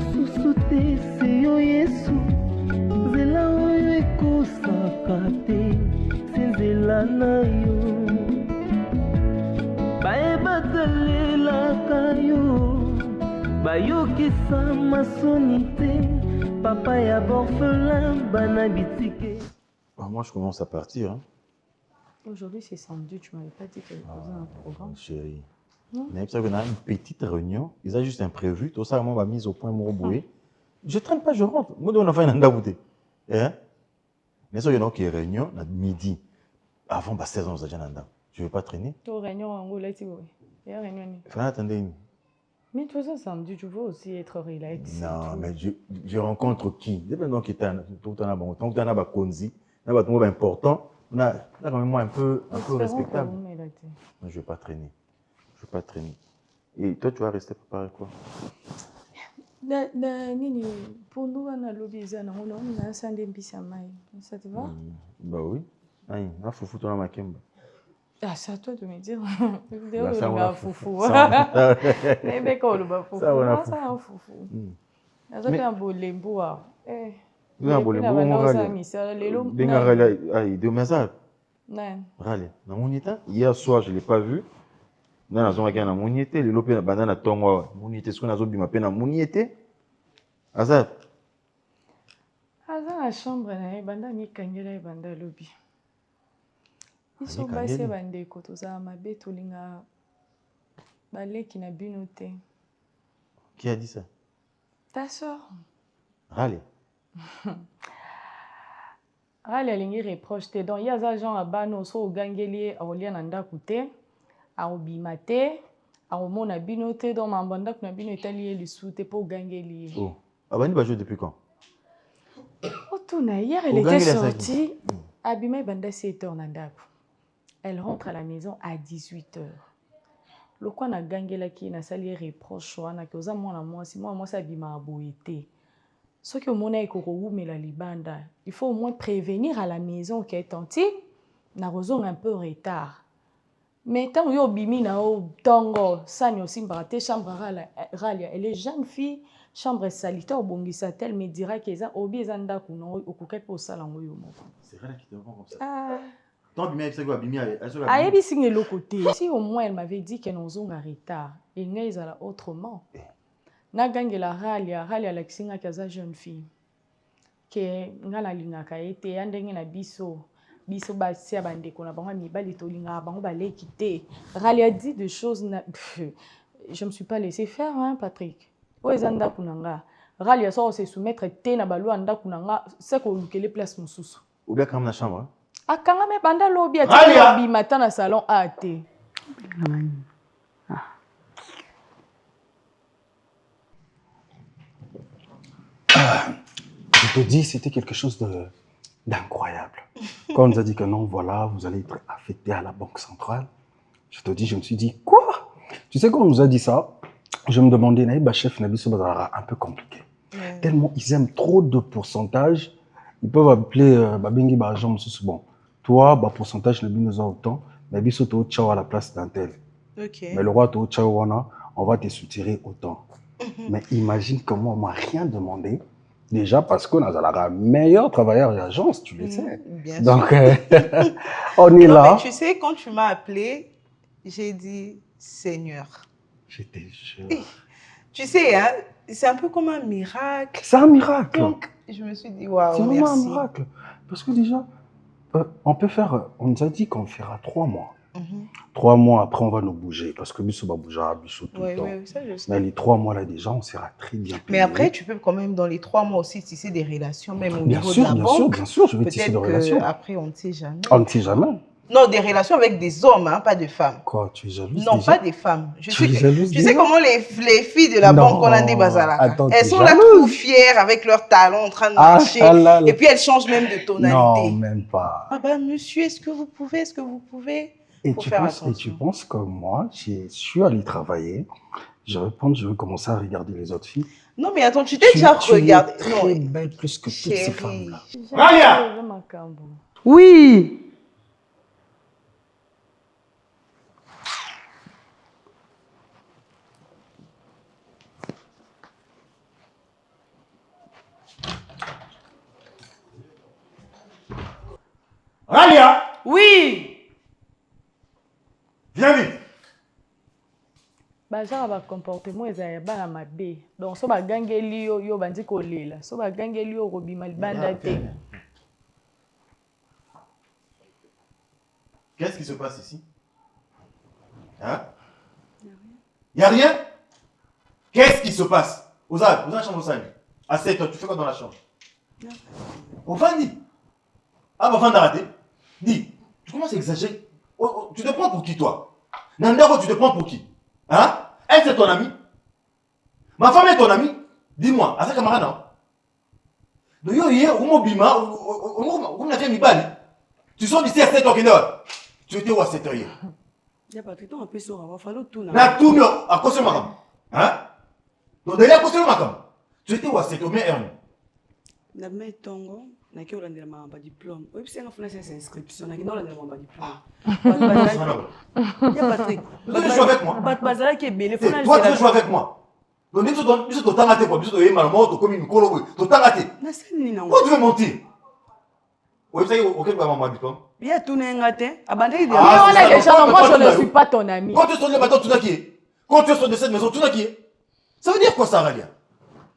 mosusu te se yo Yesu nzela oyo ekosaka te se nzela na yo bayebatalelaka yo bayokisa masoni te papa ya borphelin bana bitike. Moi je commence à partir. Hein. Aujourd'hui c'est samedi, tu m'avais pas dit qu'il y avait un programme. Chérie. Mais ça, on a une petite réunion, ils ont juste imprévu, tout ça, moi, ma mise au point, mon boué. Je ne traîne pas, je rentre. Moi, on a fait un andabouté. Hein? Mais ça, il y a une réunion, à midi. Avant, 16 ans, je ne vais pas traîner. Tu réunion en Angola, tu vois. Il y a réunion. Il faut attendre. Mais tout ça, samedi, tu veux aussi être relax. Non, mais je rencontre qui? C'est donc qui est tout le temps bon. Tant que tu as un konzi, tu as un truc important, on a quand même un peu respectable. Non, je ne vais pas traîner. Je ne vais pas traîner. Et toi, tu vas rester préparé quoi? Pour nous, on a lobby, on a un sandé pissamai. Ça te va? Bah oui. Il faut foutre dans ma kemba. Ah, c'est à toi de me dire. Ça, on a foufou. Mais quand on a foufou, ça, on a foufou. Ça, c'est un beau lembo. Il a un beau lembo. Hier soir, je ne l'ai pas vu. Dans la zone na moniété, les lopé na banana tongo moniété ce qu'on a zo bima pe na moniété. Azat. Azat la chambre na banda mi kangela banda lobby. Ils sont basés bande koto za mabe tolinga baleki na binoté. Qui a dit ça? Ta soeur. Rale. Rale alingi reproche te donc ya za Jean abano so gangeli aolia na ndakute. Aobimate, aomona binote dans ma bande na bino etali le soute pour gangeli. Oh, abani ba jouer depuis quand? Oh tuna hier elle était sortie abimé banda 7h na ndako. Elle rentre à la maison à 18h. Le quoi na gangela ki na sali reproche wana ke oza mwana mwasi moi ça bima boité. Ce que mona ekoko wumela libanda, il faut au moins prévenir à la maison qu'elle tanti na raison un peu retard. Mais tant que bimi na o tongo sani aussi mbarate chambre ralia elle est jeune fille chambre salitaire bongisa tel me dira que ça obi ezanda kuno okuket po sala ngoyo moko. C'est vrai qui te rend comme ça. Ah. Tant bimi avec ça go bimi a bi singe le côté. Si au moins elle m'avait dit que nous on a retard et ngeza autrement. Na gangela ralia la kisinga kaza jeune fille. Que ngala lingaka ete andenge na biso biso basia bandeko na bango mibali tolinga bango baleki te. Rali a dit des choses je me suis pas laissé faire hein Patrick. Oezanda kunanga. Rali a so se soumettre te na balu anda kunanga c'est ko lukele place mususu. Ou bien comme na chambre. Ah kanga me banda lobby a lobby matin na salon a te. Je te dis, c'était quelque chose d'incroyable. Quand on nous a dit que non, voilà, vous allez être affecté à la Banque centrale, je te dis, je me suis dit, quoi? Tu sais, quand on nous a dit ça, je me demandais, chef Nabiso Bazara, un peu compliqué. Ouais. Tellement ils aiment trop de pourcentage, ils peuvent appeler Babengi Bajan, bon, toi, pourcentage, Nabiso autant, Nabiso to tchao à la place d'un tel. Okay. Mais le roi to tchao wana, on va te soutirer autant. Mais imagine comment on m'a rien demandé. Déjà parce qu'on a le meilleur travailleur d'agence, tu le sais. Bien donc, sûr. On est là. Mais tu sais, quand tu m'as appelé, j'ai dit Seigneur. J'étais sûr. Tu sais, hein, c'est un peu comme un miracle. C'est un miracle. Donc, je me suis dit, waouh, c'est merci. C'est vraiment un miracle. Parce que déjà, on peut faire, on nous a dit qu'on fera 3 mois. 3 mois après, on va nous bouger. Parce que Bissou va bouger à Bissou tout le temps. Oui, ça, je sais. Mais les 3 mois là, déjà, on sera très bien payé. Mais après, tu peux quand même, dans les 3 mois aussi, tisser des relations, même au niveau sûr, de la banque. Bien sûr, je vais tisser des relations. Après, on ne sait jamais. On ne sait jamais. Non, des relations avec des hommes, hein, pas de femmes. Quoi, tu es jalouse? Non, déjà? pas des femmes. Tu es jalouse? Tu sais comment les filles de la banque, on a des bazaraka. Elles sont là tout fières avec leurs talons en train de marcher. Et puis elles changent même de tonalité. Non, même pas. Ah ben, monsieur, est-ce que vous pouvez Et tu penses que moi, je suis allé travailler, je vais commencer à regarder les autres filles. Non, mais attends, tu t'es déjà regardé. Tu es très belle plus que toutes ces femmes-là. Ralia! Oui! Ralia! Oui! Viens vite! Genre ba comportement ezaya bana mabe. Donc so ba gangeli yo bandi ko lela. So ba gangeli yo robima libanda te. Qu'est-ce qui se passe ici? Hein? Il n'y a rien? Qu'est-ce qui se passe? Ozal, vous avez la chambre au salon. Assieds-toi, tu fais quoi dans la chambre? Au fin, dis. Ah, bah, fin d'arrêter. Dis, tu commences à exagérer. Tu te prends pour qui, toi? Nandaro, tu te prends pour qui? Hein? Elle, c'est ton amie? Ma femme est ton amie? Dis-moi, à sa camarade, non? Donc, yo, hier, au Mobima, au Mobima, tu sors d'ici à 7h. Tu étais où à 7h hier? Il n'y a pas de temps, un peu sur, il va falloir tout. Na tout, à cause de ma femme. Hein? Donc, d'ailleurs, à cause de ma femme. Tu étais où à 7h, mais Ernie? Na me tongo na ki olanda ma diplôme. Oui, puis c'est nga funa c'est inscription na ki olanda ma diplôme. Ya Patrick. Tu veux jouer avec moi? Bazala qui est belé funa. Toi tu veux jouer avec moi? Donc biso to tangate quoi, biso to yema mo to komi mikolo boy. To tangate. Na seni na. Pourquoi tu veux mentir? Oui, ça y est, OK, pas ma diplôme. Il a tourné un gâteau. Abandonné de. Mais on a déjà moi je ne suis pas ton ami. Quand tu es sur le bateau tout qui? Quand tu es sur de cette maison tout qui? Ça veut dire quoi ça, Ralia?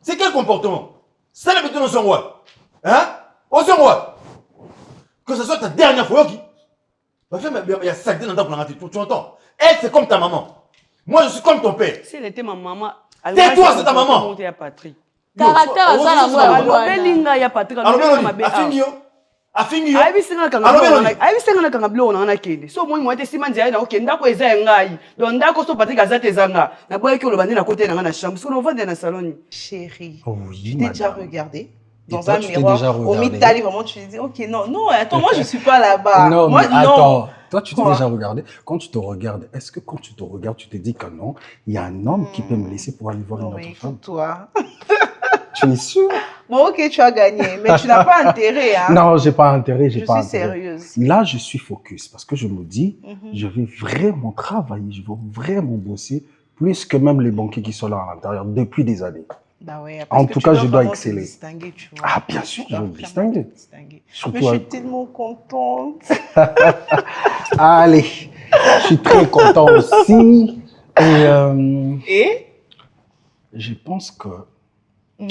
C'est quel comportement? C'est l'habitude de son roi. Hein? Au son roi. Que ce soit ta dernière fois, qui? Il y a ça dans ta tu entends? Elle, c'est comme ta maman. Moi, je suis comme ton père. Si elle était ma maman. Tais-toi, c'est ta maman. Patrick. Caractère à ça, la moi. Alors, Belinga, il y a Patrick. Alors, Afingio. Afingio. Ayi singa kanga blo na na kende. So moi moi te simanzi na OK ndako eza ngai. Donc ndako so Patrick azate zanga. Na boye ki olobandi na côté na chambre. So on va dans salon. Chérie. Oui, tu t'es déjà regardé dans toi, un miroir au Mitali, vraiment tu dis OK non attends moi je suis pas là-bas. Non, moi mais attends. Toi tu t'es déjà regardé. Quand tu te regardes, est-ce que quand tu te regardes, tu te dis que non, il y a un homme qui peut me laisser pour aller voir une autre femme? Toi. Tu es sûr? Bon, OK, tu as gagné, mais tu n'as pas intérêt. Hein? Non, j'ai pas intérêt. Je suis sérieuse. Là, je suis focus parce que je me dis, je vais vraiment travailler, je vais vraiment bosser plus que même les banquiers qui sont là à l'intérieur depuis des années. Bah ouais, en tout cas, je dois exceller. Tu vois. Ah, bien sûr, je vais me distinguer. Surtout mais je suis tellement contente. Allez, je suis très content aussi. Et je pense que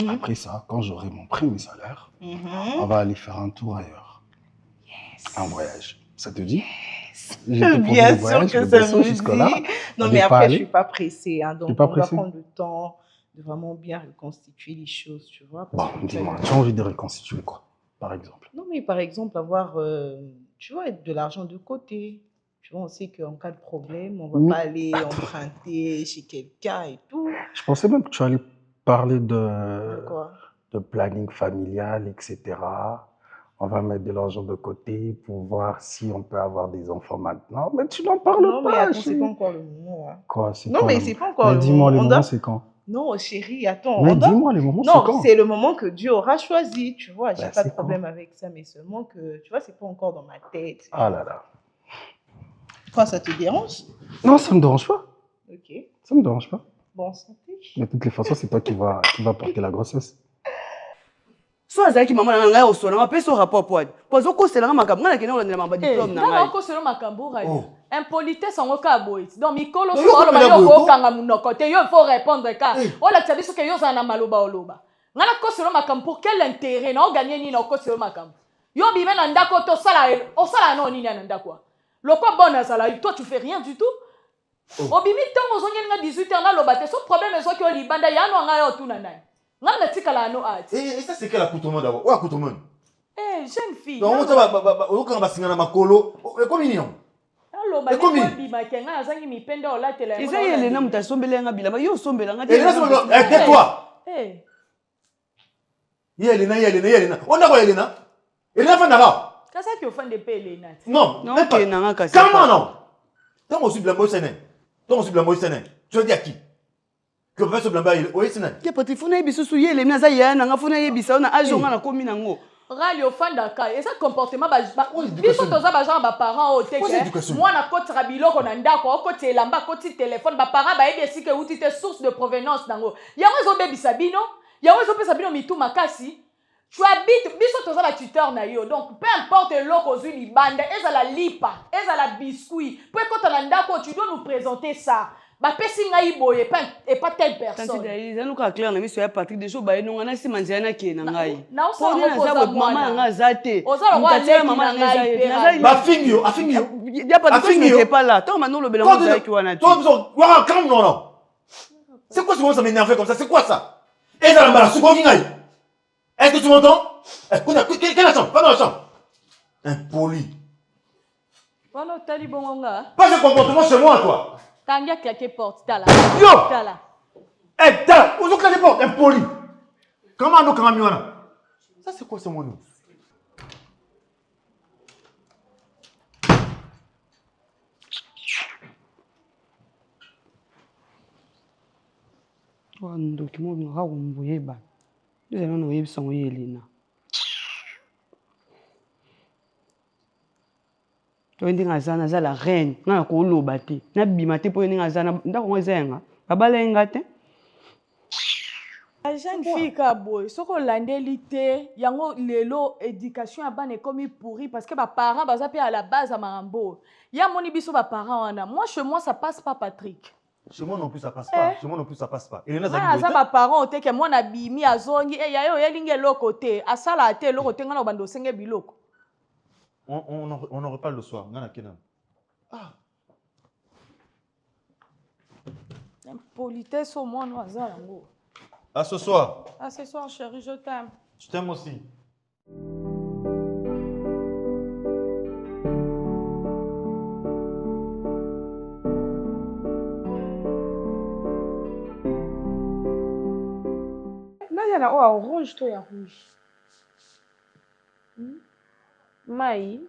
après ça, quand j'aurai mon premier salaire, on va aller faire un tour ailleurs. Yes. Un voyage. Ça te dit? Bien sûr que ça me dit. Non, mais après, je ne suis pas pressée. Hein, donc, on va prendre le temps de vraiment bien reconstituer les choses, tu vois. Bon, dis-moi, tu as envie de reconstituer quoi, par exemple? Non, mais par exemple, avoir, tu vois, de l'argent de côté. Tu vois, on sait qu'en cas de problème, on ne va pas aller emprunter chez quelqu'un et tout. Je pensais même que tu allais parler de planning familial, etc. On va mettre de l'argent de côté pour voir si on peut avoir des enfants maintenant. Mais tu n'en parles pas. Non, mais attends, c'est pas encore le moment. Hein. Quoi, c'est non, mais c'est pas encore le moment. Dis-moi, le moment, c'est quand? Non, chérie, attends. Mais dis-moi, le moment, c'est quand? Non, c'est le moment que Dieu aura choisi, tu vois. J'ai pas de problème avec ça, mais seulement que, tu vois, c'est pas encore dans ma tête. Ah là là. Quoi, ça te dérange? Non, ça me dérange pas. Ok. Ça me dérange pas. Bon santé. De toutes les façons, c'est toi qui va porter la grossesse. So azaki maman na ngai osona ma peso rapport poids. Pozo ko selanga makambo na kena olandela mamba diplôme na ngai. Na ko selo makambo ra. Impolitesse en ka boy. Donc mikolo so lo ba yo ko kanga munoko te yo faut répondre ka. O la tsabi so ke yo za na maloba oloba. Ngana ko selo makambo pour quel intérêt na o gagner ni na ko selo makambo. Yo bi na ndako to sala o sala no ni na ndako. Loko bona sala toi tu fais rien du tout. Obimi tango zonye nga 18h na loba te so problème zo ki o libanda ya no nga yo tuna nai. Et ça, c'est quel accoutrement d'abord? Où accoutrement? Eh, jeune fille. Donc, on va signer un makolo. Comment il y a? Tais-toi! Elena. On a quoi, Elena? Elena fait d'abord. Qu'est-ce que tu fais de paix, Elena? Non, non, comment non? Tant qu'on suit Blambo Sénène. Tu as dit à qui? Que professeur Blamba il oui c'est nan. Ya pati funa yebisu su yele mina za yana nga funa yebisa na ajo nga na komi nango. Rali ofanda ka et ça comportement ba biso toza ba genre ba parents au teke. Moi na kotira biloko na ndako okoti lamba koti téléphone ba parents ba yebisi ke uti te source de provenance nango. Yango zo bebisa bino, yango zo pesa bino mitu makasi. Tu habites, biso toza la tuteur na yo. Donc peu importe l'eau li banda, eza la lipa, eza la biscuit. Puis quand on a ndako, tu dois nous présenter ça. Ba pesi ngai boye et pas telle personne. Tanti d'ailleurs, nous ka clair na miso ya Patrick de jour ba eno ngana si manzia na ki na ngai. Na o sa ko maman nga zate. O sa wa le maman ngai. Ba fingio, afingio. Il y a pas de quoi n'était pas là. Toi maintenant le belan vous qui wana. Toi, calme non. C'est quoi ce moment ça m'énerve comme ça? C'est quoi ça? Et ça la balance, est-ce que tu m'entends? Quelle est la chambre? Pas dans la chambre. Impoli. Voilà, tali bongonga. Pas ce comportement chez moi, toi. Tangia claqué porte, tala. Yo! Tala. Eh, tala, où sont claqué porte? Impoli. Comment nous, comment ça, c'est quoi ce mot, nous? Document nous a envoyé ba. Nous allons nous y son Elena. Toi ndinga zana za la reine, na ko lobate. Na bimate po ndinga zana ndako ngezenga. Babalenga te. La jeune fille ka boy, soko landelité, yango lelo éducation abane comme pourri parce que ba parents baza pe à la base à Marambo. Ya moni biso ba parents wana. Moi chez moi ça passe pas Patrick. Chez moi non plus ça passe pas. Chez moi non plus ça passe pas. Elena Zali. Ah, ma parents te que moi na bimi azongi e yayo yelinge lokote. Asala te lokote ngana bando senge biloko. On en reparle le soir. Ngana kenan. Ah. Politesse au moins nous azalango. À ce soir. À ce soir chérie, je t'aime. Je t'aime aussi. Là, oh, orange, toi, il y a rouge. Maï.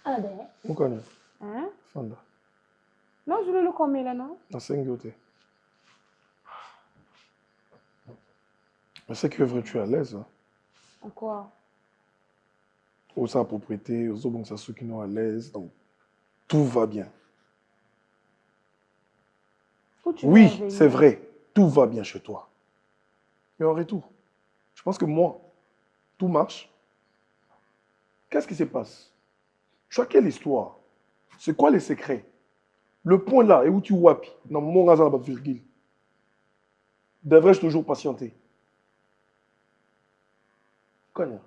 Ah, ben. Vous connaissez? Hein? Fanda. Non, je le combien là, non? Dans 5 beautés. Mais c'est que vrai, tu es à l'aise. Hein? En quoi? Au sa propriété, aux autres, ça ceux qui sont à l'aise. Donc, tout va bien. Oui, c'est vrai. Tout va bien chez toi. Et en retour, je pense que moi, tout marche. Qu'est-ce qui se passe? Tu as quelle histoire? C'est quoi les secrets? Le point là, et où tu wapis, dans mon gazan, la virgule. Devrais-je toujours patienter? Konya,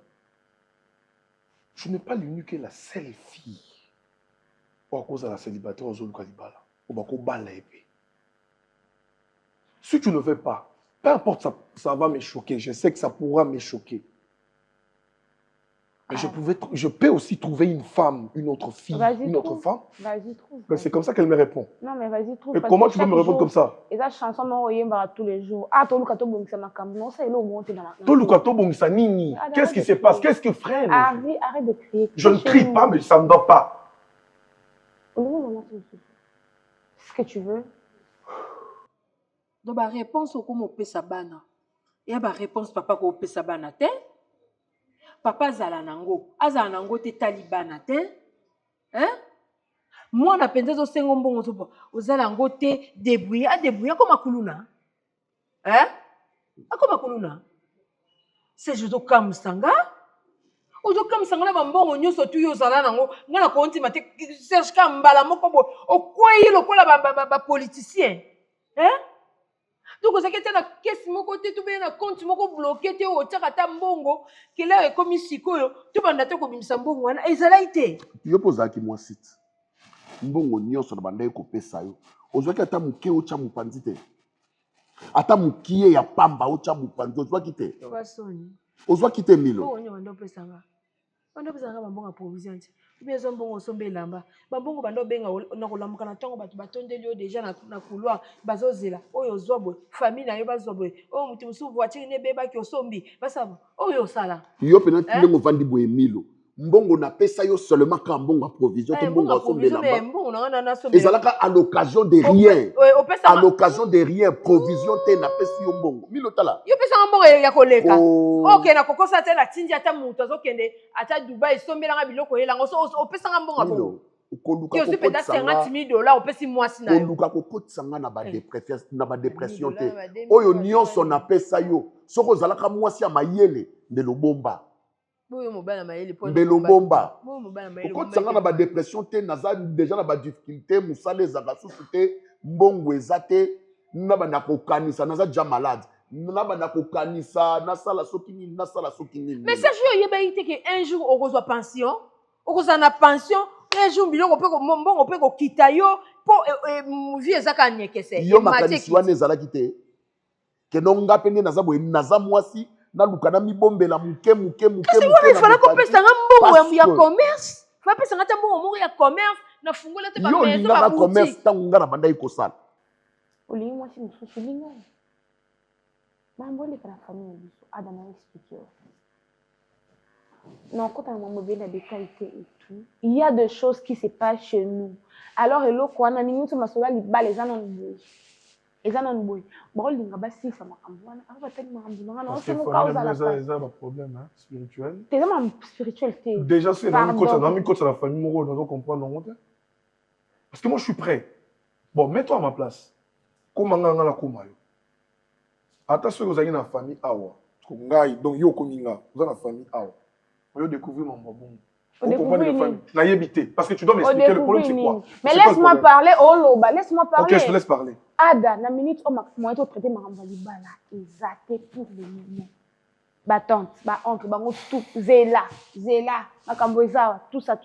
je n'ai pas l'unique et la seule fille. Ou à cause de la célibataire aux autres calibala. Ou à cause de l'épée. Si tu ne veux pas, peu importe, ça va me choquer. Je sais que ça pourra me choquer. Mais je peux aussi trouver une femme, une autre fille, une autre femme. Vas-y, trouve. C'est comme ça qu'elle me répond. Non, mais vas-y, trouve. Et comment tu peux me répondre comme ça? Et ça, chanson, moi, tous les jours. Ah, toi, Lukato Bongisa Makam. Non, c'est là où on est dans la. Toi, Lukato Bongisa Nini. Qu'est-ce qui se passe? Qu'est-ce que freine? Arrête de crier. Je ne crie pas, mais ça ne me va pas. Ce que tu veux. Donc, la réponse au comment on sabana. Il y a une réponse papa ko pe sabana te. Papa zalanango. Azalanango te talibana te. Hein? Moi na penza zo sengo mbongo zo ozalango te débrouiller a débrouiller comme akuluna. Hein? Comme akuluna. C'est juste comme sanga. Ozo comme sanga na mbongo nyoso tu yo zalanango ngana ko ntima te Serge Kambala moko bo okoyi lokola ba politicien. Hein? Donc, ça qui na caisse moko te tout bien na compte moko bloqué te o taka ta mbongo que là est comme sikoyo tout banda te ko bimisa mbongo wana ezala ite yo poza ki moi site mbongo nyonso na banda ko pesa yo ozwaki ata muke o cha mupanzi te ata mukie ya pamba o cha mupanzi ozwaki te basoni ozwaki te milo o nyo ndo pesanga mbongo provision te bien zo mbongo sombe lamba mbongo bando benga na kolamuka na tongo batu batondeli yo déjà na couloir bazozela oyo zobwe famille na yo bazobwe o mutu musu voiture ne beba ki osombi basaba oyo sala yo pena tilengo vandi boye milo mbongo na pesa yo seulement quand mbongo provision to mbongo sombe lamba mbongo na sombe ezalaka à l'occasion de rien à l'occasion de rien provision te na pesa yo mbongo milo tala yo pesa mbongo ya koleka OK na kokosa te na tindi ata mutu azokende ata Dubai sombe langa biloko yelango so o pesa mbongo milo okoluka qui aussi peut-être 50 000 $, on peut si moi si na yo. Okoluka kokotisa na ba dépression te. Oyo nyonso na pesa yo. Soko zalaka mwasi ya mayele ndelo bomba. Ndelo bomba. Okotisa na ba dépression te naza déjà na ba difficulté musale za basusu te mbongo ezate na ba nakokanisa naza déjà malade. Na ba nakokanisa na sala soki nini na sala soki nini. Mais ça jour yeba ite que un jour on reçoit pension, on reçoit na pension, un jour biloko pe ko mbongo pe ko kita yo po vie ezaka nyekese. Yo makanisi wana ezalaki te. Que non pende naza boye naza mwasi na lukana mibombela muke. Kasi wana il fallait qu'on pesa mbongo ya commerce. Fa pesa ngata mbongo ya commerce na fungola te ba maison ba boutique. Yo linga commerce tangu ngara banda ikosala. Oli mwasi mususu linga. Mambo la famille biso adana expliquer. Non, quand on m'a bien des qualités et tout, il y a des choses qui se passent chez nous. Alors, hello, quoi, on a mis sur ma sola les balles, les anon boy. Les anon boy. Bon, il y a si ça m'a camboua. Ah, va tellement camboua. Non, c'est mon cas. C'est un problème spirituel. T'es vraiment spirituel. Déjà, c'est dans le côté de la famille, moi, on doit comprendre. Parce que moi, je suis prêt. Bon, mets-toi à ma place. Comment on a la koumayo? Attention, vous avez une famille awa. Donc, yo kominga, vous avez une famille awa. Vous découvrir mon babou. Vous comprenez la famille. Naïbité. Parce que tu dois m'expliquer le problème, c'est quoi? Mais laisse-moi parler, oh loba, laisse-moi parler. Ok, je te laisse parler. Ada, na minute au maximum, tu traité ma rambali-bala. Exacté pour le moment. Ba tante, ba oncle, ba tout, zéla, ma kamboiza, tout ça.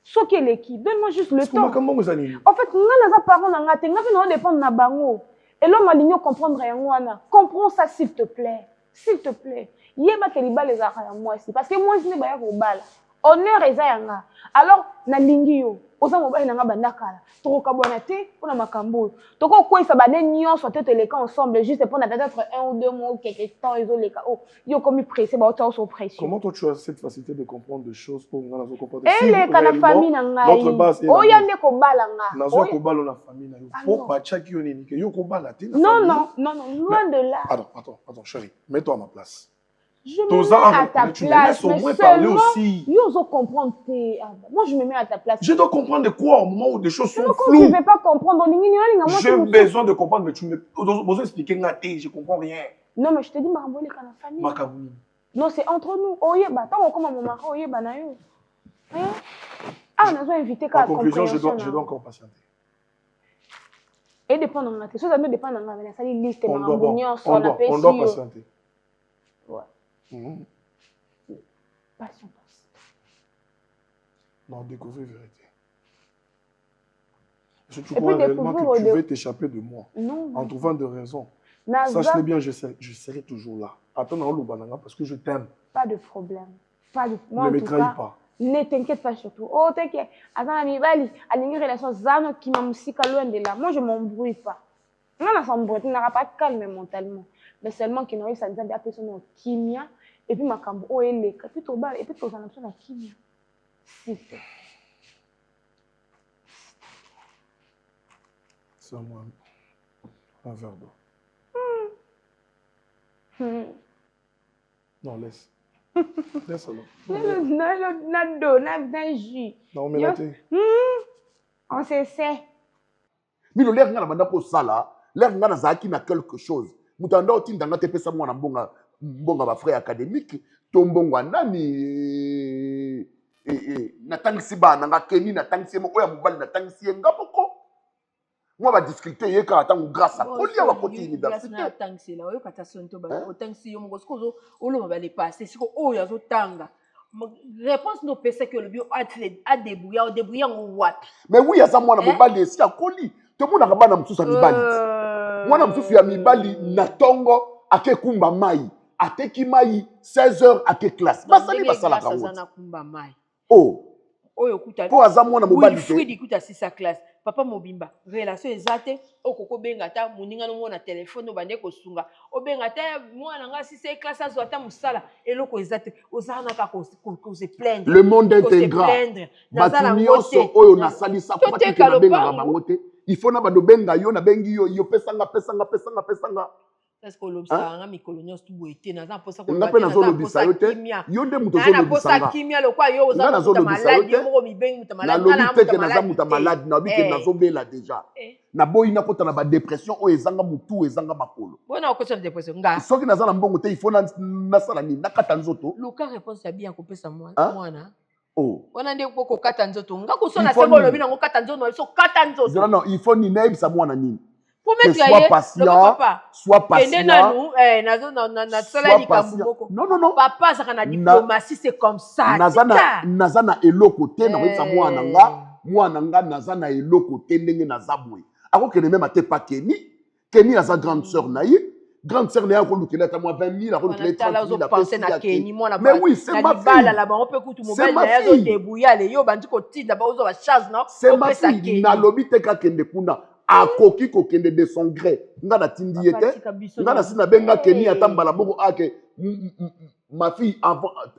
Ce qui est l'équipe, donne-moi juste le temps. En fait, nous avons parlé, nous avons dépendre de bango. Et l'homme a l'igno comprendre rien. Comprends ça, s'il te plaît. S'il te plaît. Yeba keliba les araya moi aussi. Parce que moi, je n'ai pas eu bala. Honneur et zayanga. Alors, na lingio. Osa mobile nanga bandakala. Toko kabonate, on a makambo. Toko quoi ça bane nyon soit tête les cas ensemble juste pour peut-être 1 ou 2 mois quelques temps ils ont les cas. Oh, yo comme pressé ba autant sous pression. Comment toi tu as cette facilité de comprendre des choses pour ngana zo comprendre? Et les kana famille nanga. Notre base est. Oh yande ko balanga. Nazo ko balo na famille na yo. Pour ba chaki yo nini ke yo ko balate na famille. Non, loin de là. Attends chérie, mets-toi à ma place. Je me mets à ta tu place, me laisses au moins parler aussi. Yo zo comprendre tes. Moi je me mets à ta place. Je dois comprendre de quoi au moment où des choses sont floues. Tu ne veux pas comprendre. J'ai besoin de comprendre, mais tu me besoin d'expliquer ngaté, je comprends rien. Non mais je te dis marambole kana famille. Makabouni. Non c'est entre nous. Oyeba, tant comme mon mari oyeba na yo. Ah on a besoin inviter qu'à conclusion, je dois encore patienter. Et dépend de ngaté. Ça doit dépendre de ngaté. Ça dit liste on doit patienter. Ouais. Patience. Non, découvrir la vérité. Est-ce que tu crois réellement que tu veux t'échapper de moi en trouvant des raisons? Sache-le bien, je serai toujours là. Attends, parce que je t'aime. Pas de problème. Ne me trahis pas. Ne t'inquiète pas surtout. Oh, t'inquiète. Attends, ami, Bali, à une relation, Zano qui m'a musique loin de là. Moi, je ne m'embrouille pas. Non, on s'embrouille. Tu n'auras pas calme mentalement. Mais seulement qu'il n'arrive, ça nous a appelé son nom Kimia. Et puis, ma cambo, oh, elle est. Et puis, tu as l'impression de Kimia. S'il te plaît. C'est moi. Un verre d'eau. Non, laisse. Laisse alors. Non, mais là, on se sait. Mais le l'air n'a pas ça, l'air n'a pas quelque chose. Mutanda oti ndanga te pesa mwana mbonga ba frère académique tombonga nani natangisi bana nga keni natangisi mo oya mobali natangisi nga boko moi ba difficulté yeka atangu grâce à kolia wa koti université natangisi la oyo kata sonto ba otangisi yo mo kozo olo ba le passer siko oyo zo tanga réponse no pesa que le bio a débrouiller en wapi mais oui ya ça mwana mobali esi akoli to mona ka bana msusa mibali mwana msusu ya mibali na tongo ake kumba mai ateki mai 16h ake classe basali basala kango na kumba mai oh oyo kuta po aza mwana mobali te oui kuta sisa classe papa mobimba relation ezate okoko benga ta muninga no mona téléphone obande ko sunga obenga ta mwana nga sisa classe azo ata musala eloko ezate ozana ka ko se plaindre le monde est ingrat batunioso oyo nasalisa kwa tika benga bango te il faut na bado benga yo na bengi yo pesanga Est-ce que l'obsanga mi colonios tu boité na za posa ko nga pe nazo lobisa yo te yo nde muto zo lobisa nga kimia lo kwa yo za nazo lobisa yo te mo mi bengi muta na malade lobi te ke naza muta malade na bike nazo bela déjà na boyi na kota na ba dépression o ezanga mutu ezanga makolo bona ko tsa dépression nga soki naza na mbongo te il faut na sala ni nakata nzoto luka réponse ya bien ko pesa mwana oh wana nde ko kata nzoto nga ko sona sebo lobi na ko kata nzoto so kata nzoto non il faut ni naibisa mwana nini sois patient, sois patient. Non. Papa, ça na diplomatie, c'est comme ça. Nazana eloko te na wetsa mwana nga nazana eloko te ndenge nazabwe. Ako kene même ate pa Kenny aza grande sœur na ye. Grande sœur na ye ko lukela ta moi 20 000, ko lukela 30 000 penser na Kenny moi mais oui, c'est ma fille. Là on peut kutu mobile na yo débouiller les yo bandi ko tinda ba ozo ba charge non. C'est ma fille. Na lobi te ka kende kuna. Akoki kokende de son gré nga na tindi yete nga na sina benga Kenny atambala boko ake ma fille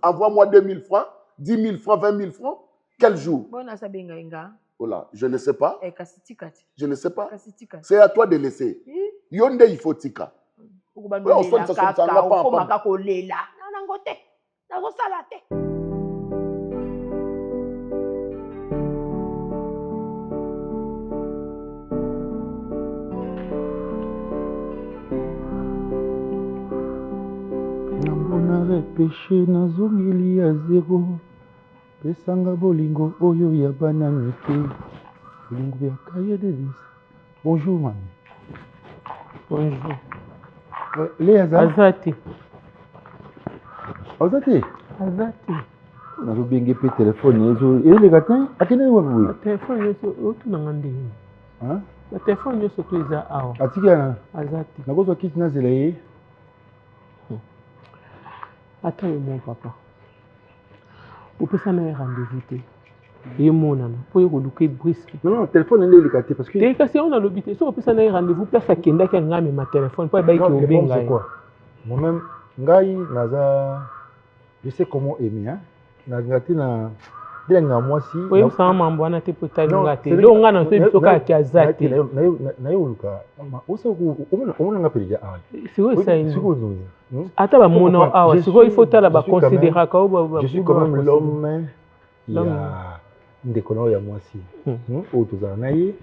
envoie-moi 2000 francs 10 000 francs 20 000 francs quel jour bona sa benga inga voilà je ne sais pas je ne sais pas c'est à toi de laisser yonde il faut tika on sonne ça pas maka ko lela na ngote na go salate. Péché nazongeli ya zéro pesanga bolingo oyo ya bana mike bolingo ya cahier de liste. Bonjour mami. Bonjour. Léa Azati. Azati. Nazobenge pe telefone ezo ele gatin akene wabuwe. Telefone yeso otuna ngandi. Hein? La telefone yeso to eza awa. Atikana. Azati. Nakozo kiti na zela ye. Attends mon papa. Vous pouvez faire un rendez-vous. Et mon nom. Pour y relouquer brisque. Non, le téléphone est délicat parce que. Délicat, c'est on a l'obité. Si vous pouvez faire un rendez-vous, place à Kenda qui a mis ma téléphone. Pour y aller au bien. C'est quoi? Moi-même, Ngaï, Naza, je sais comment aimer. Hein. Nagati na. Dès que moi si. Oui, ça m'a envoyé un peu de temps. Là, on a un peu de temps à Kazati. Naïuluka. Où ça on a appelé déjà. C'est vrai ça. Attends, mon nom, c'est quoi il faut la considérer comme. Je suis quand même l'homme. Il y a une déconnerie à moi si. Autour de la et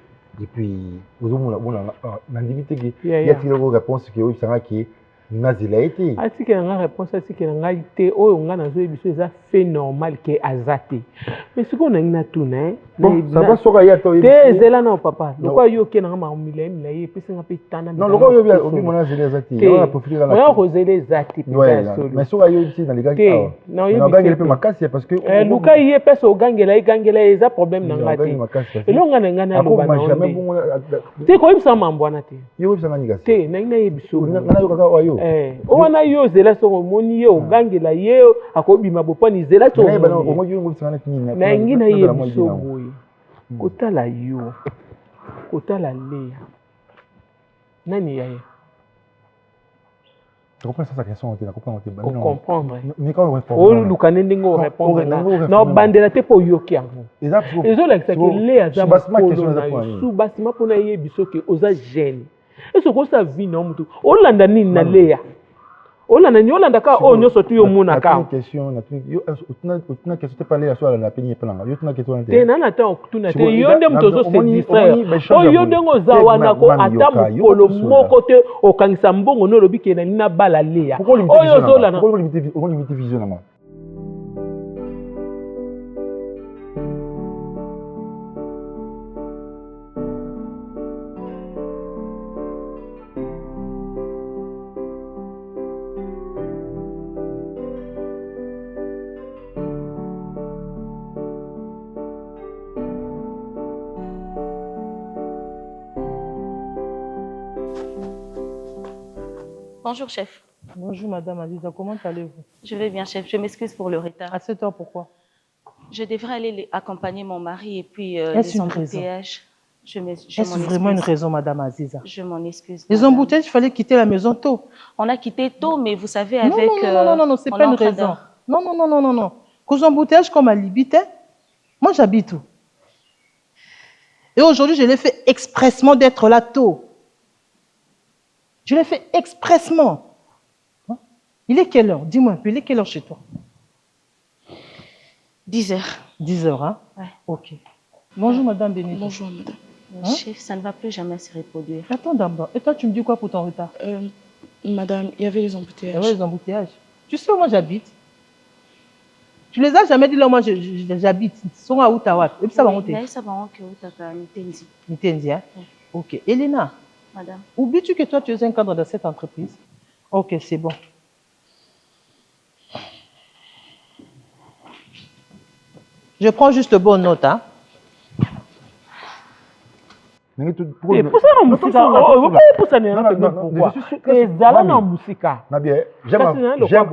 puis, vous avez dit il y a une réponse qui est Nazilaïti. Asi que la réponse asi que la été oh on a nazo ebiso eza fait normal que azate. Mais ce qu'on a na tourner bon ça va soka ya to te zela na papa. Lokwa yo ke na ma mila ye pesa nga pe tana. Non lokwa yo obi mona zela azati. On a profité la. On a rozele azati. Mais soka yo ici dans les gars. Non yo gangela pe makasi parce que Luka ye pesa o gangela eza problème na ngati. Et longa na ngana lo bana. Te ko ibisa mambo na te. Yo ibisa ngani gasi. Te na ina yebiso. Na yo kaka wayo. On a eu zela so moni ye ogangela ye akobima bopani zela to na ngina ye biso boye kotala yo kotala Léa nani yaye tu comprends ça question on te comprendre mais quand on répond o lukane ndingo répondre na bandela te po yoki yango ezo la que Léa za sous basima pona ye biso ke oza jeune eso ko sa vie na mutu olanda nini na Léa olanda ni olanda ka o nyoso tu yo muna ka question yo utuna question te parler sur la peine pe nanga yo tuna question te na ta okutuna te yo nde muto zo se distraire o yo ndengo zawana ko ata mukolo moko te okangisa mbongo no lobi ke na nina bala Léa o yo zo lana ko limite vision na ma. Bonjour, chef. Bonjour, madame Aziza. Comment allez-vous? Je vais bien, chef. Je m'excuse pour le retard. À cette heure, pourquoi? Je devrais aller accompagner mon mari et puis les embouteillages. Est-ce vraiment une raison, madame Aziza? Je m'en excuse. Les embouteillages, il fallait quitter la maison tôt. On a quitté tôt, mais vous savez, avec... Non, c'est pas une raison. Non. Qu'aux embouteillages comme à Libite, moi j'habite où? Et aujourd'hui, je l'ai fait expressement d'être là tôt. Je l'ai fait expressement. Hein? Il est quelle heure? Dis-moi un peu, il est quelle heure chez toi? 10h. 10h, hein? Ouais. Ok. Bonjour, madame Benito. Bonjour, madame. Hein? Chef, ça ne va plus jamais se reproduire. Attends d'abord. Et toi, tu me dis quoi pour ton retard? Madame, il y avait les embouteillages. Il y avait les embouteillages. Tu sais où moi j'habite? Tu les as jamais dit là, moi j'habite. Ils sont à Ottawa. Et puis ça va monter. Mais ça va monter à Nitendi. Nitendi, hein? Ok. Elena. Madame. Oublies-tu que toi, tu es un cadre de cette entreprise? Ok, c'est bon. Je prends juste bonne note, hein? J'aime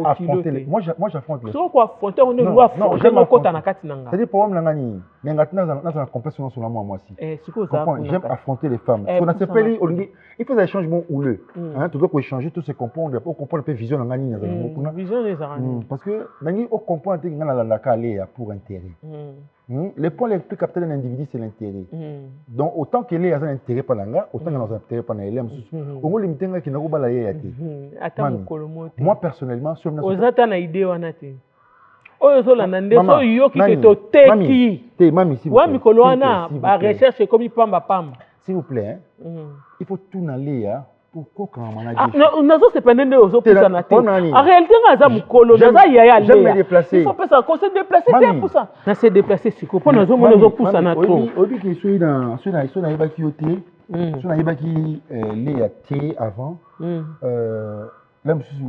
affronter les... Moi j'affronte les... J'aime affronter les femmes. Il faut des changements houleux. Tu dois échanger, tout se comprendre, pour comprendre un peu vision. Parce que on comprend que pour intérêt. Les points les plus capitaux d'un individu, c'est l'intérêt. Donc, autant qu'il y a un intérêt par l'anga, autant qu'il y a un intérêt par l'anga. Moi, personnellement, je s'il vous plaît, il faut tout aller. Pourquoi quand on a dit en réalité, j'aime me déplacer. Il faut pas ça, qu'on se déplace, c'est pour ça. On s'est déplacé, c'est quoi? On a trop. Obi qui suis dans avant. Là, je suis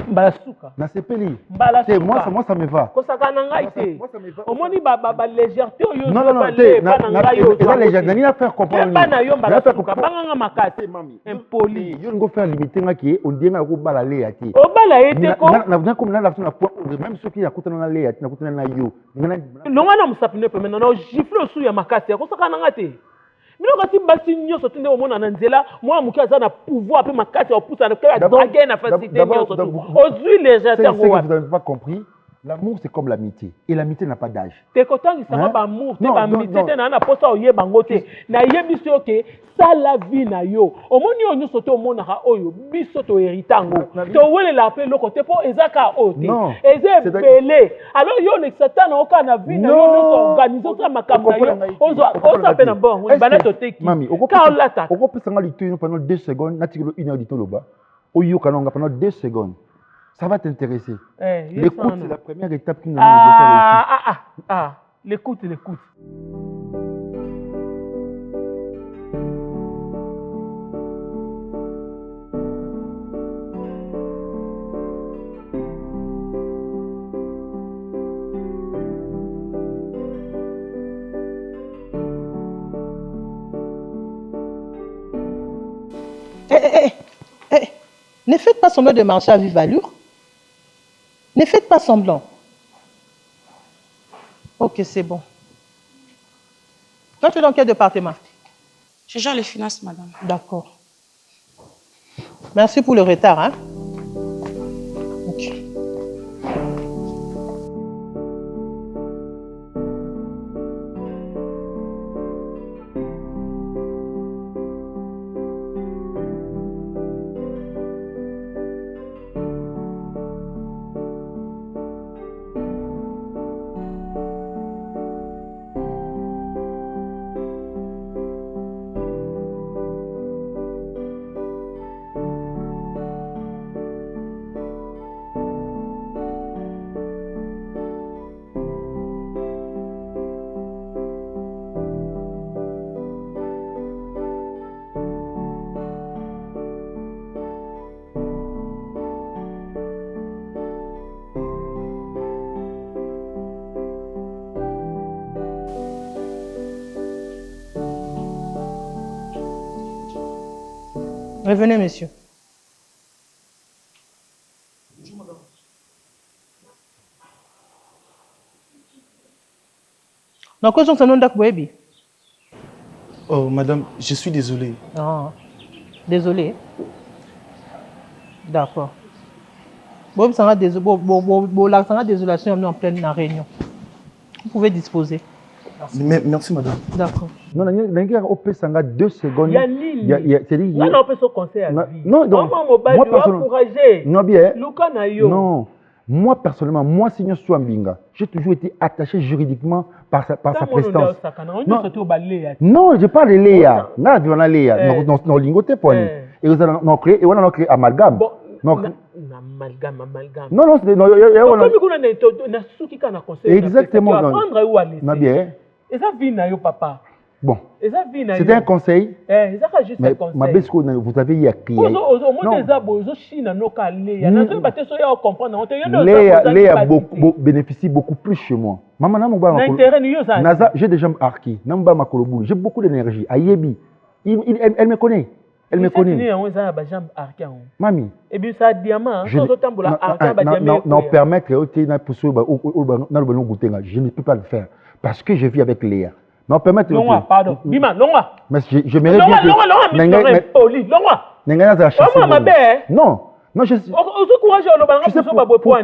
Balasuka. Na sepeli. Balasuka. Moi ça me va. Kosaka nanga ite. Omoni ba légèreté yo. Non. Na légèreté. Nani a faire comprendre. Bana yo balasuka. Banga makati. Impoli. Yo ngo faire limiter ngaki on dienga ko balale ati. O balaye te ko. Na comme na la même ceux qui a kutana na le ati na kutana na yo. Longa na musapine pe maintenant gifle sous ya makati. Kosaka nanga te. Mais quand tu bats une nyos au monde en Anzela, moi mon cœur a pouvoir peu ma casse au pouce à la draguer na facilité nyos aux huiles légères. Vous n'avez pas compris. L'amour c'est comme l'amitié et l'amitié n'a pas d'âge. T'es content que ça va pas amour, t'es pas amitié, t'es na pas ça oye bangote. Na yebi ok, ça la vie na yo. Au monde yo nyos au monde na oyo, biso to héritango. To wele la pe loko te po ezaka ote. Eze belé. Alors yo le satan na oka na vie na yo nyos organiser ça makambo na yo. Ozo pe na bon, bana to teki. Mami, oko pesanga lituino pendant 2 secondes, na tikelo 1 heure ditoloba. Oyo kanonga pendant 2 secondes. Ça va t'intéresser. L'écoute, c'est la première étape qui nous a l'écoute. Ne faites pas semblant de marcher à vive allure. Ne faites pas semblant. Ok, c'est bon. Toi, tu es dans quel département? Je gère les finances, madame. D'accord. Merci pour le retard, hein? Ok. Revenez, monsieur. Dans quoi sont nos baby? Oh, madame, je suis désolé. Ah, désolé. D'accord. Bon, ça va désolation en pleine réunion. Vous pouvez disposer. Merci, madame. D'accord. Non, Nangi opesanga 2 secondes. C'est-à-dire non, on peut se conseiller à vie. Non, donc moi personnellement, non bien. Non. Moi personnellement, moi Seigneur Swambinga, j'ai toujours été attaché juridiquement par sa prestance. Non, je parle de Léa. Non, je parle de Léa. Non, lingoté pour nous. Et on a créé amalgame. Non, exactement. Bien. Bon, c'était un conseil. Mais ma belle, vous avez eu à crier. Léa bénéficie beaucoup plus chez moi. J'ai déjà marqué. J'ai beaucoup d'énergie. Ayebi, elle me connaît. Elle me connaît. Mami. Non, permettre, je ne peux pas le faire. Parce que je vis avec Léa. Non, permettre. Non, pardon. Bima, non. Mais je mérite bien que... Non, non, je sais.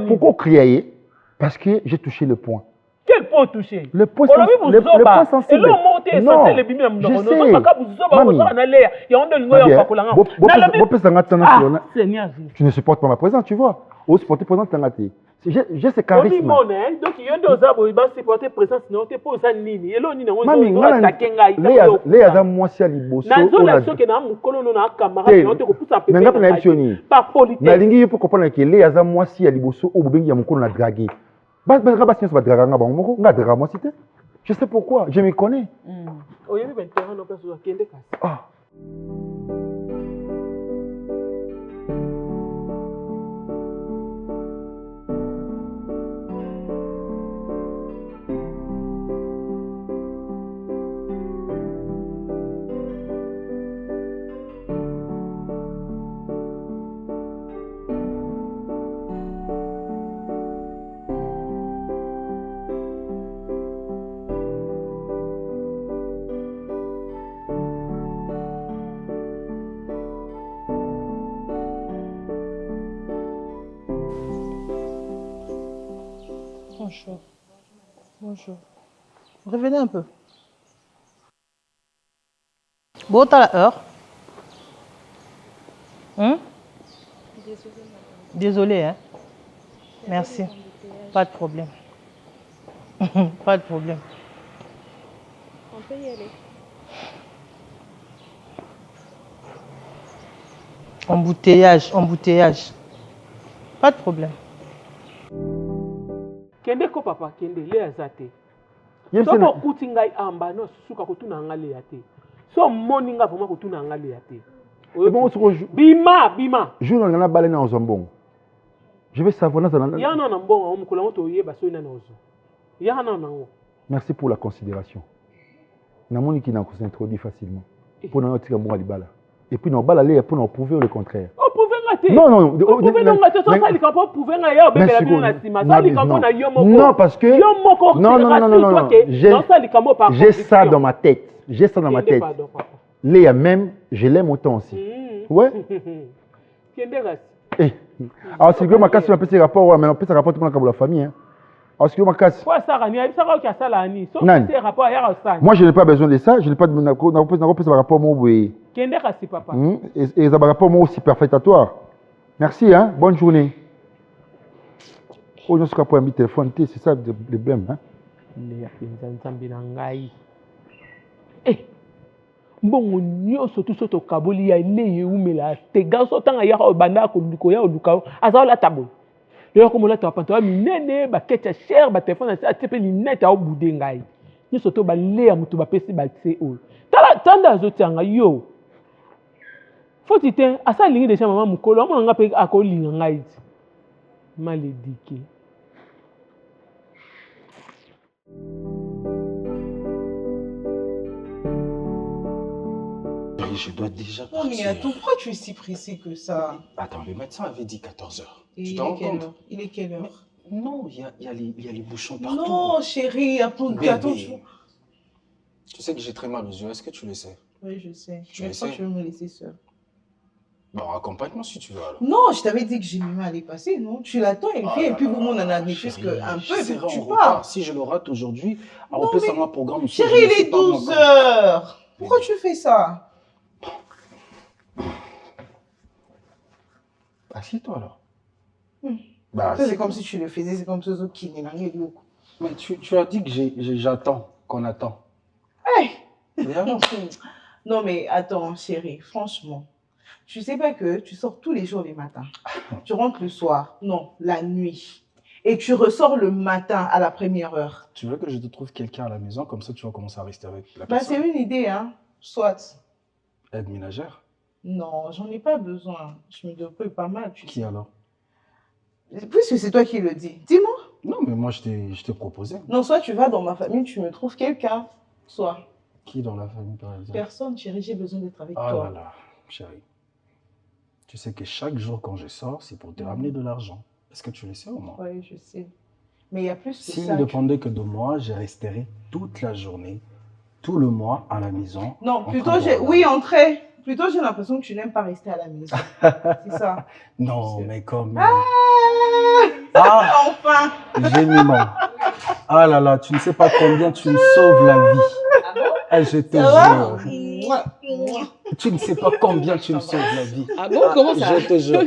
Pourquoi crier? Parce que j'ai touché le point. Quel point touché? Le point sensible. Non, je sais. Tu ne supportes pas ma présence, tu vois. Ou supporter présence, j'ai ce charisme. Donc, il y a deux arbres qui vont supporter présence, non, tu peux ça nini. Et là, nini, on va attaquer. Les azam moi si aliboso. Nazo la chose que na mukolo na camarade, on te coupe ça peut. Pas politique. Na lingi pour comprendre que les azam moi si aliboso ou bengi ya mukolo na draguer. Je sais pourquoi, je me connais. Ah. Bonjour. Bonjour. Revenez un peu. Bon, t'as la heure. Désolée, hein. Merci. Pas de problème. Pas de problème. On peut y aller. Embouteillage. Pas de problème. Kende ko papa kende le azate. So ko kutinga amba no suka kutuna ngale yate. So moninga vraiment kutuna ngale yate. Bima. Je ne vais pas dans Zambon. Je vais savoir dans Ya na mbongo o mukula moto yeba so ina na ozo. Ya na nango. Merci pour la considération. Na moni qui n'a introduit facilement. Pour nous tirer bon libala. Et puis nous balaler pour nous prouver le contraire. Non, parce que non. J'ai ça dans ma tête. Léa même, je l'aime autant aussi. Ouais. Alors si ma casse, on peut se rapport, mais on peut se rapporter pour la famille. Alors si ma casse. Moi je n'ai pas besoin de ça, je n'ai pas de rapport moi et ça va rapport moi aussi perfectatoire. Merci, hein? Bonne journée. Oh, je suis capable de téléphone, c'est ça le problème, hein? Mbongo nyonso tout soto kaboli ya ile umela te gaso tanga ya banda ko ya oluka azala tabo le ko mola ta panto minene ba ketcha cher ba téléphone a tepe linete au bude ngai nyonso to ba le ya mutu ba pesi ba tse o tanda azotanga yo faut tite asa lingi déjà maman mukolo amona nga pe akolinga ngai malédiqué. Je dois déjà partir. Non, mais attends, pourquoi tu es si pressé que ça? Attends, le médecin avait dit 14h. Tu t'en rends compte? Il est quelle heure? Non, il y a les bouchons partout. Non, chérie, attends. Tu sais que j'ai très mal aux yeux, est-ce que tu le sais? Oui, je sais. Tu le sais? Je vais me laisser seule. Bon, accompagne-moi si tu veux alors. Non, je t'avais dit que j'ai mis à aller passer, non? Tu l'attends, elle vient, et puis vous, on en a mis juste un peu, et puis tu pars. Si je le rate aujourd'hui, on peut faire un programme. Chérie, il est 12 heures. Pourquoi tu fais ça? Assieds-toi alors. Bah, c'est comme si tu le faisais, c'est comme ce qui n'est pas. Mais tu as dit que j'attends, qu'on attend. Hey. Non mais attends chérie, franchement, tu sais pas que tu sors tous les jours les matins. Tu rentres le soir, non, la nuit. Et tu ressors le matin à la première heure. Tu veux que je te trouve quelqu'un à la maison, comme ça tu vas commencer à rester avec la Bah personne. c'est une idée, hein, soit. Aide ménagère? Non, j'en ai pas besoin. Je me débrouille pas mal, tu sais. Qui alors? Puisque c'est toi qui le dis, dis-moi. Non, mais moi je t'ai proposé. Non, soit tu vas dans ma famille, tu me trouves quelqu'un, soit. Qui dans la famille par exemple? Personne, chérie, j'ai besoin d'être avec toi. Ah là là, chérie. Tu sais que chaque jour quand je sors, c'est pour te ramener de l'argent. Est-ce que tu le sais au moins? Oui, je sais. Mais il y a plus que ça. S'il ne dépendait que de moi, je resterais toute la journée, tout le mois à la maison. Non, plutôt oui, entrer. Plutôt j'ai l'impression que tu n'aimes pas rester à la maison. C'est ça. Non, mais comme... Enfin. J'ai mis non. Ah là là, tu ne sais pas combien tu me sauves la vie. Ah bon? Ah, je te jure. Tu ne sais pas combien tu me sauves la vie. Ah bon? Comment ça? Je te jure.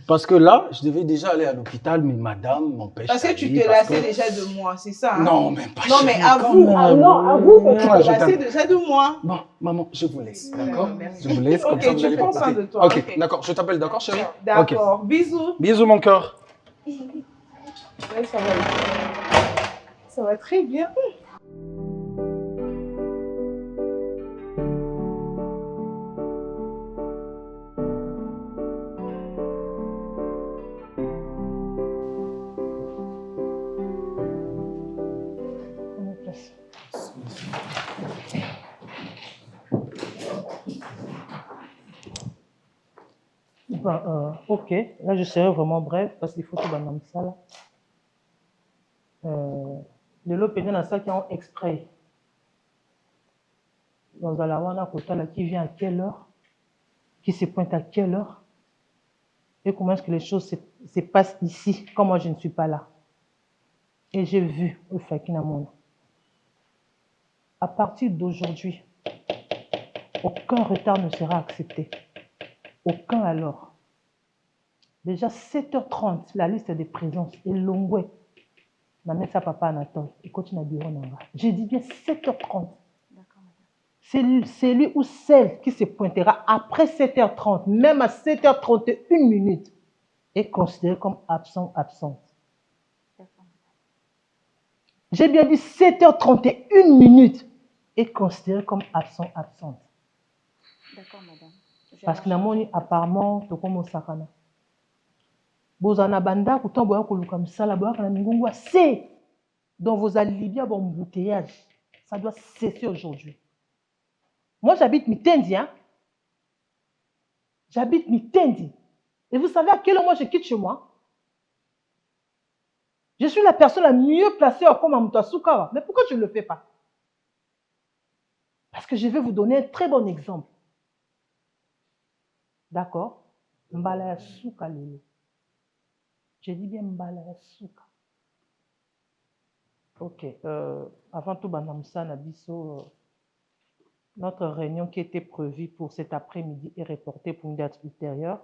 Parce que là, je devais déjà aller à l'hôpital, mais madame m'empêche. Parce que tu te lassais déjà de moi, c'est ça? Hein? Non, même pas. Non, mais avoue, avoue que tu te lassais déjà de moi. Bon, maman, je vous laisse, d'accord? Je vous laisse, comme Ok, ça vous tu allez prends pas soin partir. de toi. Ok, d'accord, je t'appelle, d'accord, chérie? D'accord, bisous. Bisous, mon cœur. Ouais, ça va très bien. Ok, là je serai vraiment bref parce qu'il faut que je ça là. De l'autre côté, dans ça qui ont exprès. Dans la wana kota là qui vient à quelle heure, qui se pointe à quelle heure, et comment est-ce que les choses se passent ici quand moi je ne suis pas là. Et j'ai vu au Fakina Monde. À partir d'aujourd'hui, aucun retard ne sera accepté. Aucun alors. Déjà 7h30, la liste des présences est longue. Je vais mettre papa Anatole et continue à bureau. J'ai dit bien 7h30. C'est lui ou celle qui se pointera après 7h30, même à 7h31 minutes, est considéré comme absent, absente. J'ai bien dit 7h31 minutes est considéré comme absent, absente. D'accord, madame. Parce que apparemment, tu comme au Sakana. Bozana banda, pourtant, boya koluka msala, boya kana mingungu c'est dans vos alibis, bon embouteillage. Ça doit cesser aujourd'hui. Moi, j'habite Mitendi, hein. J'habite Mitendi. Et vous savez à quelle heure moi je quitte chez moi? Je suis la personne la mieux placée comme Amutasukawa. Mais pourquoi je ne le fais pas? Parce que je vais vous donner un très bon exemple. D'accord? Mbala Suka Lele. Je dis bien Mbala Suka. Ok. Avant tout, Banamsa Nabiso, notre réunion qui était prévue pour cet après-midi est reportée pour une date ultérieure.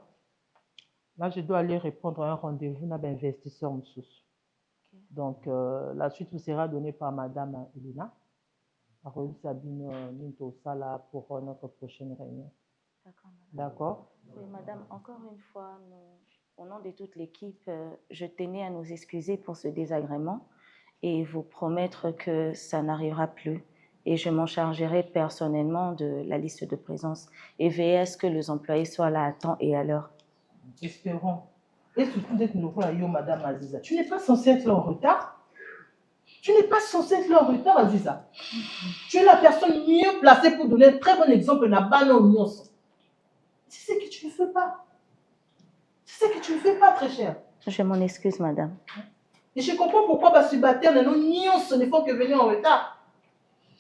Là, je dois aller répondre à un rendez-vous avec l'investisseur Moussous. Donc, la suite vous sera donnée par Madame Elena. Sabine Nintosala pour notre prochaine réunion. D'accord. Oui, madame, encore une fois, au nom de toute l'équipe, je tenais à nous excuser pour ce désagrément et vous promettre que ça n'arrivera plus. Et je m'en chargerai personnellement de la liste de présence et veiller à ce que les employés soient là à temps et à l'heure. Espérons. Et surtout d'être nouveau à Yo, Madame Aziza. Tu n'es pas censée être là en retard. Tu n'es pas censée être là en retard, Aziza. Tu es la personne mieux placée pour donner un très bon exemple à Bano Nyons. C'est ce que tu ne fais pas. C'est ce que tu ne fais pas, très cher. Je m'en excuse, madame. Et je comprends pourquoi Basubater et nos Nyons ne font que venir en retard.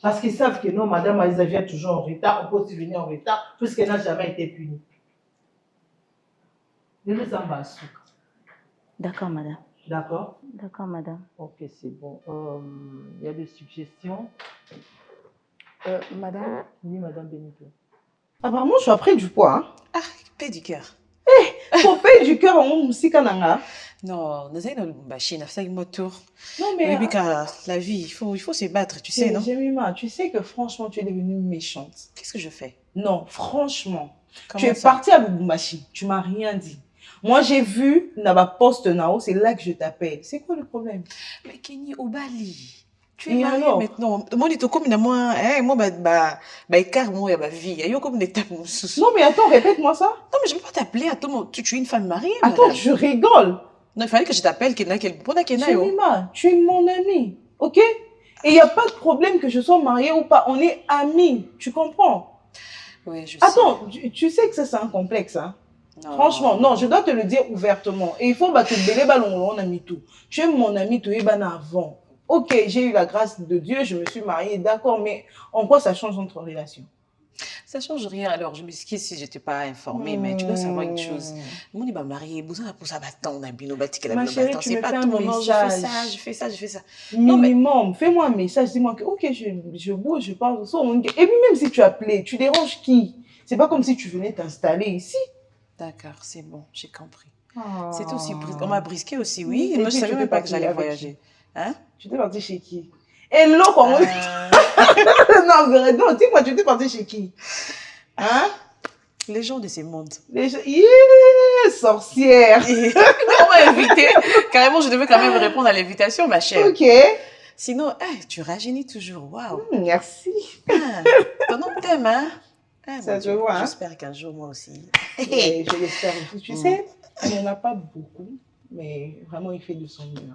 Parce qu'ils savent que non, Madame Aziza vient toujours en retard, on peut aussi venir en retard, puisqu'elle n'a jamais été punie. D'accord, madame. D'accord. D'accord, madame. Ok, c'est bon. Il y a des suggestions. Madame. Oui, madame Benito. Apparemment, je suis pris du poids. Hein? Ah, paix du cœur. Faut payer du cœur en musique nanga. Non, nous avons une machine à faire moteur. Non, mais. Oui, la vie, il faut se battre, tu sais, non? Jemima, tu sais que franchement, tu es devenue méchante. Qu'est-ce que je fais? Non, franchement. Comment tu es partie à Lubumbashi, tu m'as rien dit. Moi, j'ai vu Naba Poste Nao, c'est là que je t'appelle. C'est quoi le problème? Mais Kenny, au Bali. Tu es mariée maintenant. Moi, je comme moi, écart, moi, il y a ma vie. Il y a comme des étapes. Non, mais attends, répète-moi ça. Non, mais je ne peux pas t'appeler. Attends, tu es une femme mariée. Attends, je rigole. Non, il fallait que je t'appelle. Jemima, tu es mon amie, ok? Et il n'y a pas de problème que je sois mariée ou pas. On est amis, tu comprends? Oui, je sais. Attends, tu sais que ça, c'est un complexe, hein? Non. Franchement, non, je dois te le dire ouvertement. Et il faut te bêler on a mis tout. Tu es mon ami, tu es avant. Ok, j'ai eu la grâce de Dieu, je me suis mariée, d'accord, mais en quoi ça change notre relation? Ça change rien. Alors, je m'excuse si je n'étais pas informée, mais tu dois savoir une chose. Moi, je suis mariée, besoin pour ça, ma chérie, tu me fais un message. Je fais ça. Minimum, fais-moi un message, dis-moi que, ok, je bouge, je parle. Et puis même si tu appelais, tu déranges qui? C'est pas comme si tu venais t'installer ici. D'accord, c'est bon, j'ai compris. C'est aussi, on m'a brisqué aussi, oui. Moi, je ne savais même pas que j'allais voyager. Hein? Tu t'es partie chez qui? Hello, comment? Non, dis-moi, tu t'es partie chez qui? Hein? Les gens de ces mondes. Les gens... sorcière. On m'a invité. Carrément, je devais quand même répondre à l'invitation, ma chère. Ok. Sinon, tu rajeunis toujours. Waouh. Merci. Ton nom t'aime, hein? Ça se voit. J'espère qu'un jour, moi aussi. Ouais, je l'espère aussi. Tu sais, il n'y en a pas beaucoup, mais vraiment, il fait de son mieux.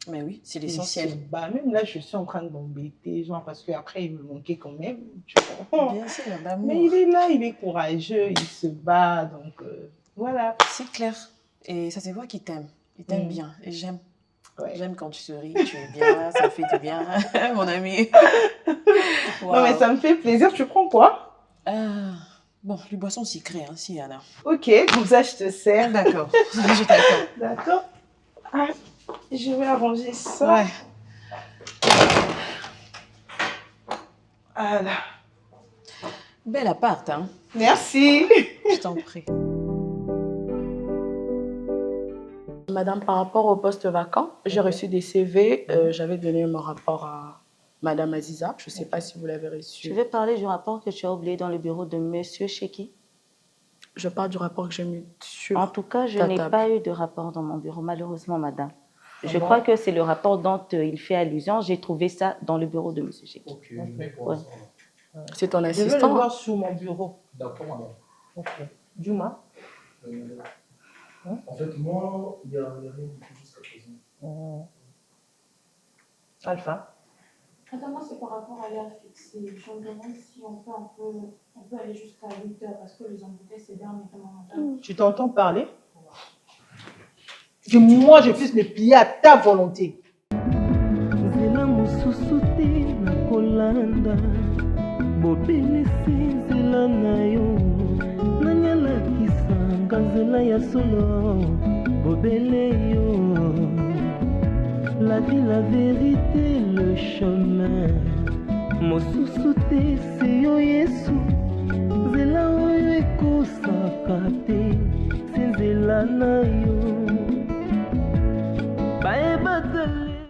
Mais oui, c'est l'essentiel. Même là, je suis en train de m'embêter, genre, parce qu'après, il me manquait quand même. Tu comprends? Bien sûr, l'amour. Mais il est là, il est courageux, il se bat, donc voilà. C'est clair. Et ça se voit qu'il t'aime. Il t'aime bien. Et j'aime. Ouais. J'aime quand tu souris, tu es bien, ça me fait du bien, mon ami. Wow. Non, mais ça me fait plaisir. Tu prends quoi? Bon, les boissons sucrées, hein, si, Anna. Ok, comme ça, je te sers. D'accord, je t'attends. D'accord. Ah, je vais arranger ça. Ouais. Voilà. Bel appart, hein. Merci. Je t'en prie. Madame, par rapport au poste vacant, j'ai reçu des CV. J'avais donné mon rapport à Madame Aziza. Je ne sais pas si vous l'avez reçu. Je vais parler du rapport que tu as oublié dans le bureau de Monsieur Cheki. Je parle du rapport que j'ai mis sur En tout cas, je n'ai pas eu de rapport dans mon bureau, malheureusement, madame. Je crois que c'est le rapport dont il fait allusion. J'ai trouvé ça dans le bureau de Monsieur Cheki. Okay. Ouais. C'est ton assistant? Je vais le voir sur mon bureau. D'accord, madame. Ok. Juma? En fait, moi, il n'y a rien du tout jusqu'à présent. Alpha? Attends, moi, c'est par rapport à l'heure fixée. Je me demande si on peut aller jusqu'à 8 heures parce que les embouteillages, c'est bien, madame. Tu t'entends parler? Que moi, je puisse me plier à ta volonté. La vie, la vérité, le chemin. Mosusu te c'est yo Yesu. Zela oyo ekosaka te. Zela na yo.